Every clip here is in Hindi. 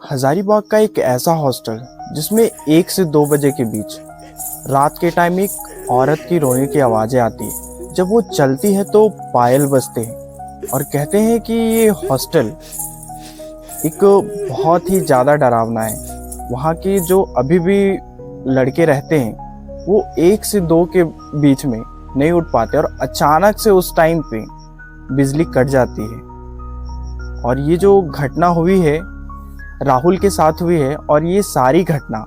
हजारीबाग का एक ऐसा हॉस्टल जिसमें 1 से 2 बजे के बीच रात के टाइम एक औरत की रोने की आवाज़ें आती है। जब वो चलती है तो पायल बजते हैं और कहते हैं कि ये हॉस्टल एक बहुत ही ज़्यादा डरावना है। वहाँ के जो अभी भी लड़के रहते हैं वो 1 से 2 के बीच में नहीं उठ पाते और अचानक से उस टाइम पे बिजली कट जाती है। और ये जो घटना हुई है राहुल के साथ हुई है और ये सारी घटना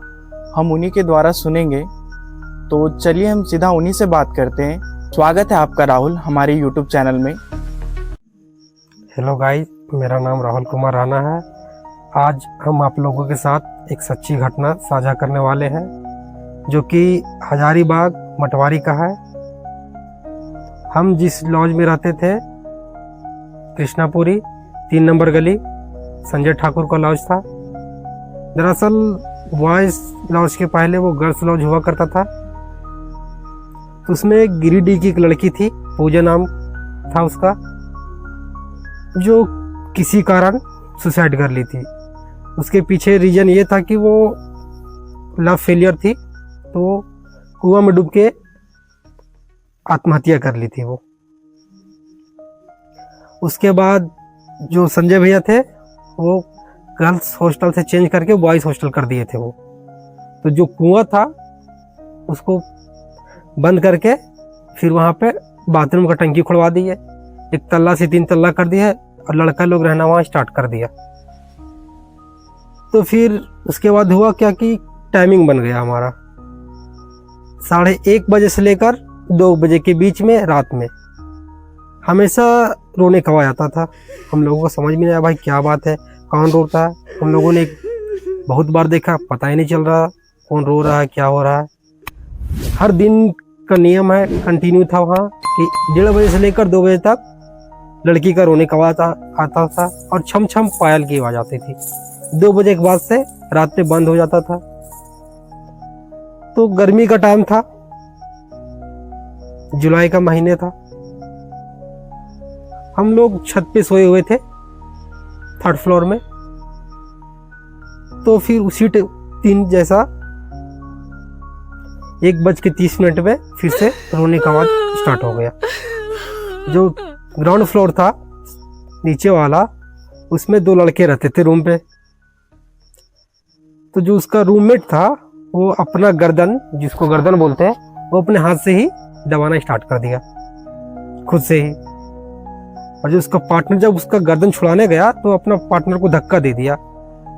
हम उन्हीं के द्वारा सुनेंगे। तो चलिए हम सीधा उन्हीं से बात करते हैं। स्वागत है आपका राहुल हमारे यूट्यूब चैनल में। हेलो गाइस, मेरा नाम राहुल कुमार राणा है। आज हम आप लोगों के साथ एक सच्ची घटना साझा करने वाले हैं जो कि हजारीबाग मटवारी का है। हम जिस लॉज में रहते थे कृष्णापुरी 3 नंबर गली, संजय ठाकुर का लॉज था। दरअसल बॉयज लॉज के पहले वो गर्ल्स लॉज हुआ करता था। तो उसमें गिरिडीह की एक लड़की थी, पूजा नाम था उसका, जो किसी कारण सुसाइड कर ली थी। उसके पीछे रीजन ये था कि वो लव फेलियर थी, तो कुआं में डूब के आत्महत्या कर ली थी वो। उसके बाद जो संजय भैया थे वो गर्ल्स हॉस्टल से चेंज करके बॉयज़ हॉस्टल कर दिए थे वो। तो जो कुआं था उसको बंद करके फिर वहाँ पे बाथरूम का टंकी खुलवा दी है। 1 तल्ला से 3 तल्ला कर दिया है और लड़का लोग रहना वहाँ स्टार्ट कर दिया। तो फिर उसके बाद हुआ क्या कि टाइमिंग बन गया हमारा 1:30 बजे से लेकर 2 बजे के बीच में रात में हमेशा रोने का आवाज़ आता था। हम लोगों को समझ में नहीं आया भाई क्या बात है, कौन रोता है। हम लोगों ने बहुत बार देखा, पता ही नहीं चल रहा कौन रो रहा है, क्या हो रहा है। हर दिन का नियम है, कंटिन्यू था वहाँ कि 1:30 बजे से लेकर 2 बजे तक लड़की का रोने का आवाज़ आता था और छम छम पायल की आवाज़ आती थी। 2 बजे के बाद से रात में बंद हो जाता था। तो गर्मी का टाइम था, जुलाई का महीने था। हम लोग छत पे सोए हुए थे 3rd फ्लोर में। तो फिर उसी दिन जैसा 1:30 में फिर से रोने का आवाज स्टार्ट हो गया। जो ग्राउंड फ्लोर था नीचे वाला, उसमें 2 लड़के रहते थे रूम पे। तो जो उसका रूममेट था वो अपना गर्दन, जिसको गर्दन बोलते हैं, वो अपने हाथ से ही दबाना स्टार्ट कर दिया खुद से ही। और जो उसका पार्टनर जब उसका गर्दन छुड़ाने गया तो अपना पार्टनर को धक्का दे दिया।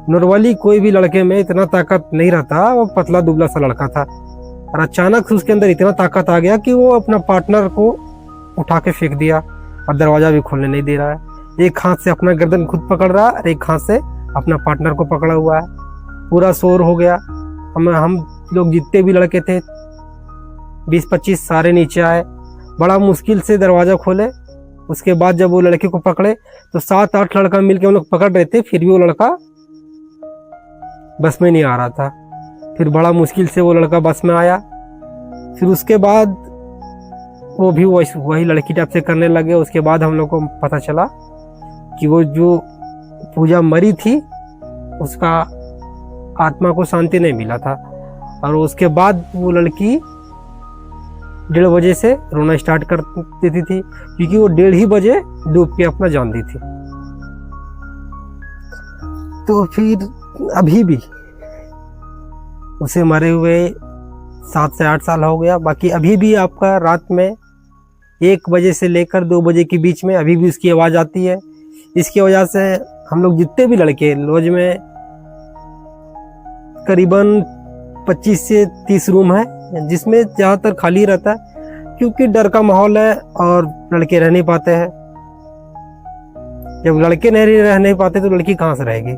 नॉर्मली कोई भी लड़के में इतना ताकत नहीं रहता, वो पतला दुबला सा लड़का था और अचानक से उसके अंदर इतना ताकत आ गया कि वो अपना पार्टनर को उठा के फेंक दिया और दरवाजा भी खोलने नहीं दे रहा है। एक हाथ से अपना गर्दन खुद पकड़ रहा है और एक हाथ से अपना पार्टनर को पकड़ा हुआ है। पूरा शोर हो गया। हम लोग जितने भी लड़के थे 20-25 सारे नीचे आए, बड़ा मुश्किल से दरवाजा खोले। उसके बाद जब वो लड़के को पकड़े तो 7-8 लड़का मिलके उन लोग पकड़ रहे थे, फिर भी वो लड़का बस में नहीं आ रहा था। फिर बड़ा मुश्किल से वो लड़का बस में आया। फिर उसके बाद वो भी वही लड़की टाइप से करने लगे। उसके बाद हम लोग को पता चला कि वो जो पूजा मरी थी उसका आत्मा को शांति नहीं मिला था। और उसके बाद वो लड़की 1:30 बजे से रोना स्टार्ट कर देती थी, क्योंकि वो 1:30 बजे डूब के अपना जान दी थी। तो फिर अभी भी उसे मरे हुए 7 से 8 साल हो गया। बाकी अभी भी आपका रात में 1 बजे से लेकर 2 बजे के बीच में अभी भी उसकी आवाज़ आती है। इसकी वजह से हम लोग जितने भी लड़के लॉज में, करीबन 25 से 30 रूम है, जिसमें ज़्यादातर खाली रहता है, क्योंकि डर का माहौल है और लड़के रह नहीं पाते हैं। जब लड़के नहीं रह नहीं पाते तो लड़की कहाँ से रहेगी।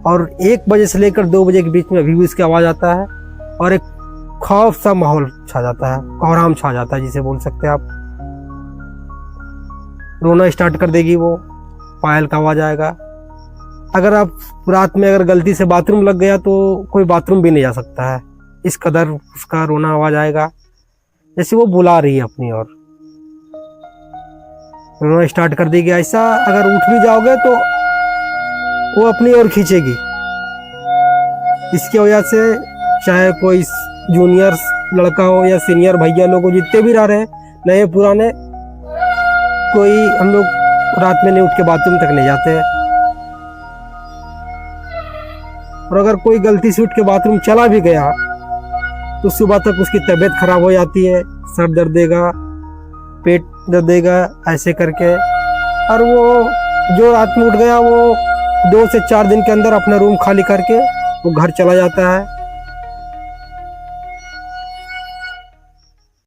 और 1 बजे से लेकर 2 बजे के बीच में अभी भी उसकी आवाज़ आता है और एक खौफ सा माहौल छा जाता है, कोहराम छा जाता है जिसे बोल सकते हैं आप। रोना स्टार्ट कर देगी वो, पायल का आवाज़ आएगा। अगर आप रात में अगर गलती से बाथरूम लग गया तो कोई बाथरूम भी नहीं जा सकता है, इस कदर उसका रोना आवाज़ आएगा, जैसे वो बुला रही है अपनी ओर। रोना स्टार्ट कर देगी। ऐसा अगर उठ भी जाओगे तो वो अपनी ओर खींचेगी, इसकी वजह से चाहे कोई जूनियर लड़का हो या सीनियर भैया लोग हो, जितने भी रह रहे हैं नए पुराने, कोई हम लोग रात में नहीं उठ के बाथरूम तक नहीं जाते हैं। और अगर कोई गलती से उठ के बाथरूम चला भी गया तो सुबह तक उसकी तबीयत खराब हो जाती है, सर दर्द देगा, पेट दर्द देगा, ऐसे करके। और वो जो रात में उठ गया वो 2 से 4 दिन के अंदर अपना रूम खाली करके वो घर चला जाता है।